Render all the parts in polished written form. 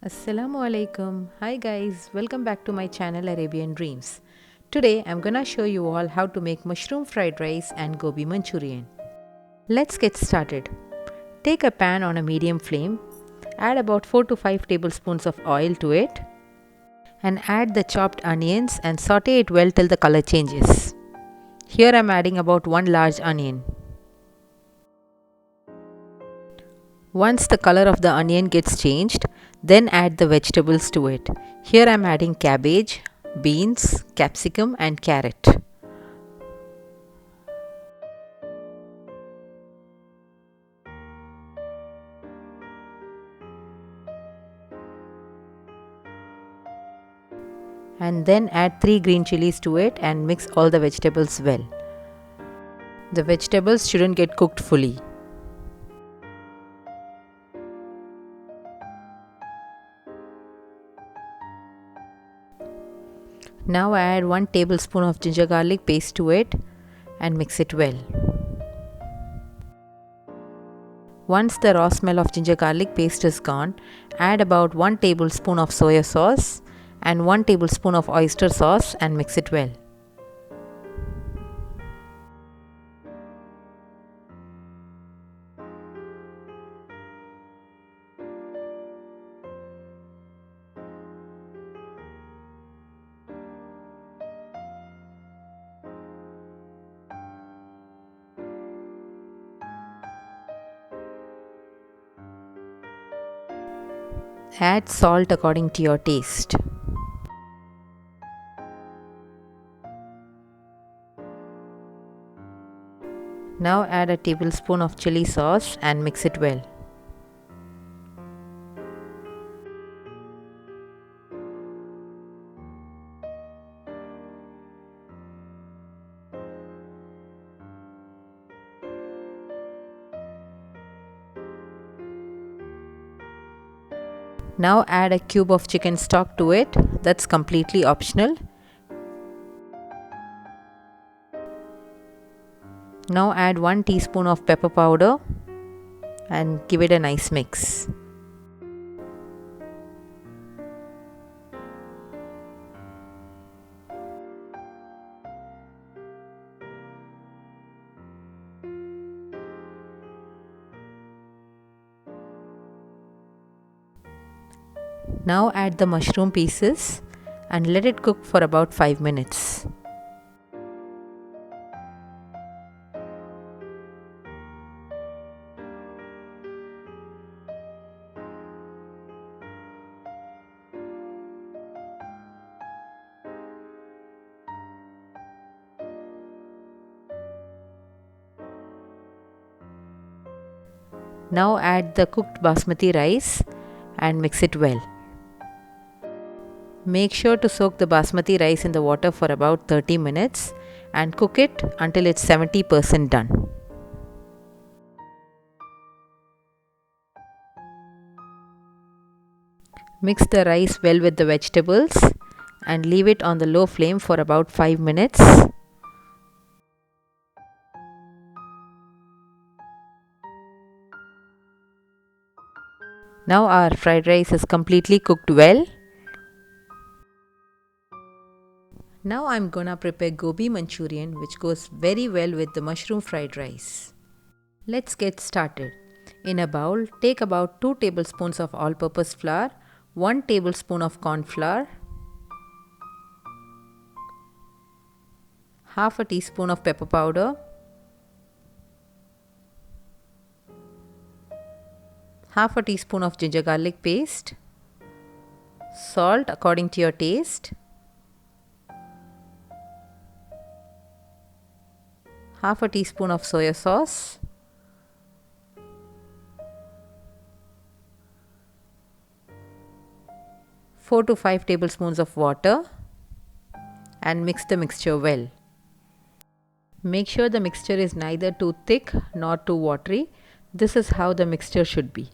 Assalamu alaikum. Hi guys, welcome back to my channel Arabian Dreams. Today I'm gonna show you all how to make mushroom fried rice and gobi Manchurian. Let's get started. Take a pan on a medium flame, add about 4 to 5 tablespoons of oil to it, and add the chopped onions and saute it well till the color changes. Here I'm adding about 1 large onion. Once the color of the onion gets changed, then add the vegetables to it. Here I am adding cabbage, beans, capsicum and carrot. And then add 3 green chillies to it and mix all the vegetables well. The vegetables shouldn't get cooked fully. Now add 1 tablespoon of ginger garlic paste to it and mix it well. Once the raw smell of ginger garlic paste is gone, add about 1 tablespoon of soya sauce and 1 tablespoon of oyster sauce and mix it well. Add salt according to your taste. Now add a tablespoon of chili sauce and mix it well. Now add a cube of chicken stock to it. That's completely optional. Now add 1 teaspoon of pepper powder and give it a nice mix. Now add the mushroom pieces and let it cook for about 5 minutes. Now add the cooked basmati rice and mix it well. Make sure to soak the basmati rice in the water for about 30 minutes and cook it until it's 70% done. Mix the rice well with the vegetables and leave it on the low flame for about 5 minutes. Now our fried rice is completely cooked well. Now I'm gonna prepare gobi Manchurian, which goes very well with the mushroom fried rice. Let's get started. In a bowl, take about 2 tablespoons of all-purpose flour, 1 tablespoon of corn flour, half a teaspoon of pepper powder, half a teaspoon of ginger garlic paste, salt according to your taste, half a teaspoon of soya sauce, four to 5 tablespoons of water and mix the mixture well. Make sure the mixture is neither too thick nor too watery. This is how the mixture should be.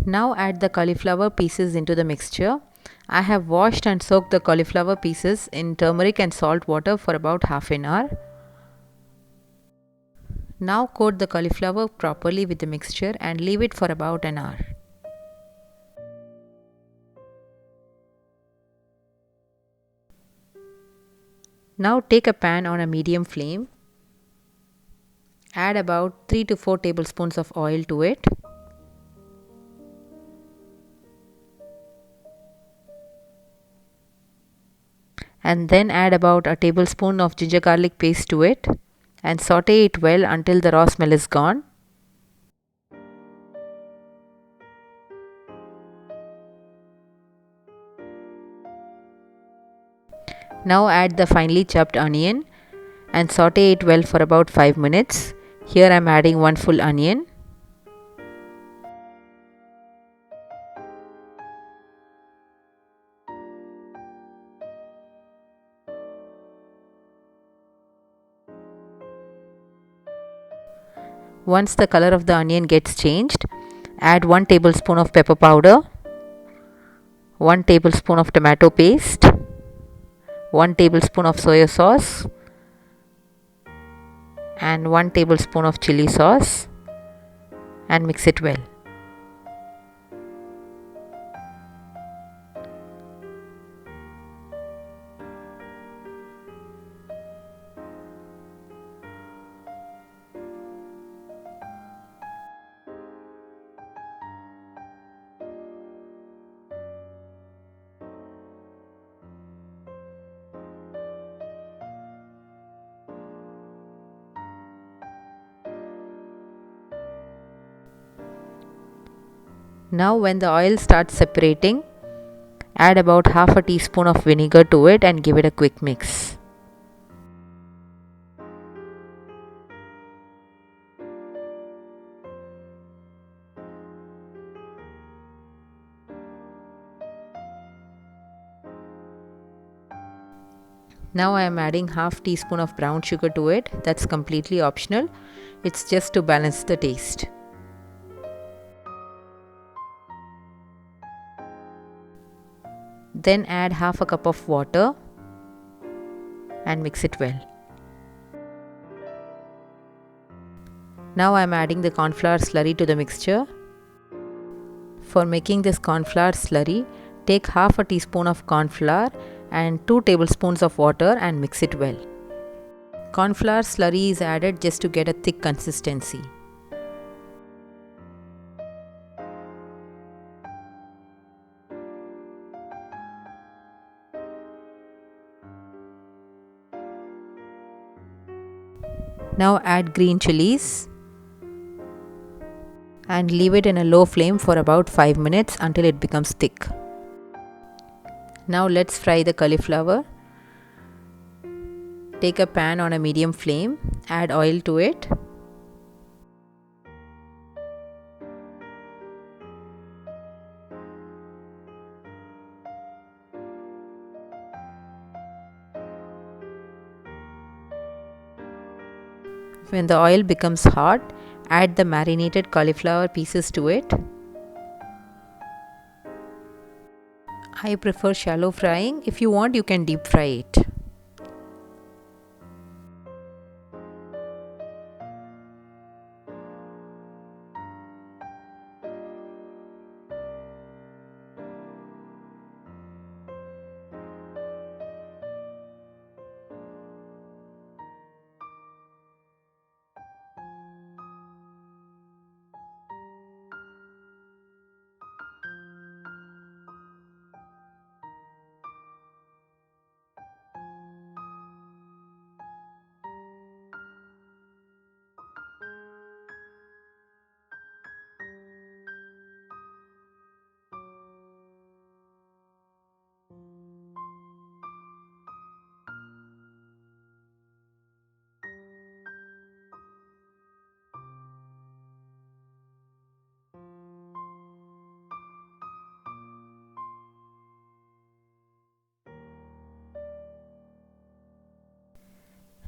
Now add the cauliflower pieces into the mixture. I have washed and soaked the cauliflower pieces in turmeric and salt water for about half an hour. Now coat the cauliflower properly with the mixture and leave it for about an hour. Now take a pan on a medium flame. Add about 3 to 4 tablespoons of oil to it. And then add about a tablespoon of ginger garlic paste to it and saute it well until the raw smell is gone. Now add the finely chopped onion and saute it well for about 5 minutes. Here I am adding one full onion. Once the color of the onion gets changed, add 1 tablespoon of pepper powder, 1 tablespoon of tomato paste, 1 tablespoon of soya sauce and 1 tablespoon of chili sauce and mix it well. Now when the oil starts separating, add about half a teaspoon of vinegar to it and give it a quick mix. Now I am adding half teaspoon of brown sugar to it. That's completely optional. It's just to balance the taste. Then add half a cup of water and mix it well. Now I am adding the cornflour slurry to the mixture. For making this cornflour slurry, take half a teaspoon of cornflour and 2 tablespoons of water and mix it well. Cornflour slurry is added just to get a thick consistency. Now add green chillies and leave it in a low flame for about 5 minutes until it becomes thick. Now let's fry the cauliflower. Take a pan on a medium flame, add oil to it. When the oil becomes hot, add the marinated cauliflower pieces to it. I prefer shallow frying. If you want, you can deep fry it.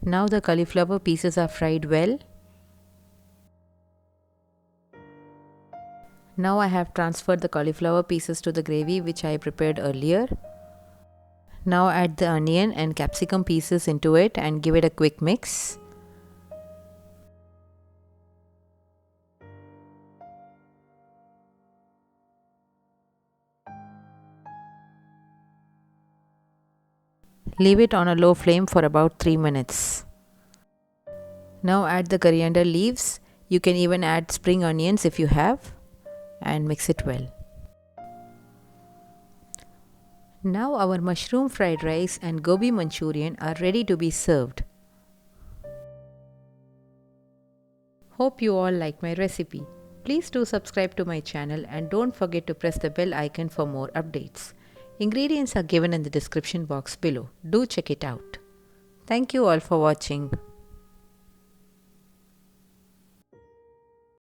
Now the cauliflower pieces are fried well. Now I have transferred the cauliflower pieces to the gravy which I prepared earlier. Now add the onion and capsicum pieces into it and give it a quick mix. Leave it on a low flame for about 3 minutes. Now add the coriander leaves. You can even add spring onions if you have, and mix it well. Now our mushroom fried rice and gobi manchurian are ready to be served. Hope you all like my recipe. Please do subscribe to my channel and don't forget to press the bell icon for more updates. Ingredients are given in the description box below. Do check it out. Thank you all for watching.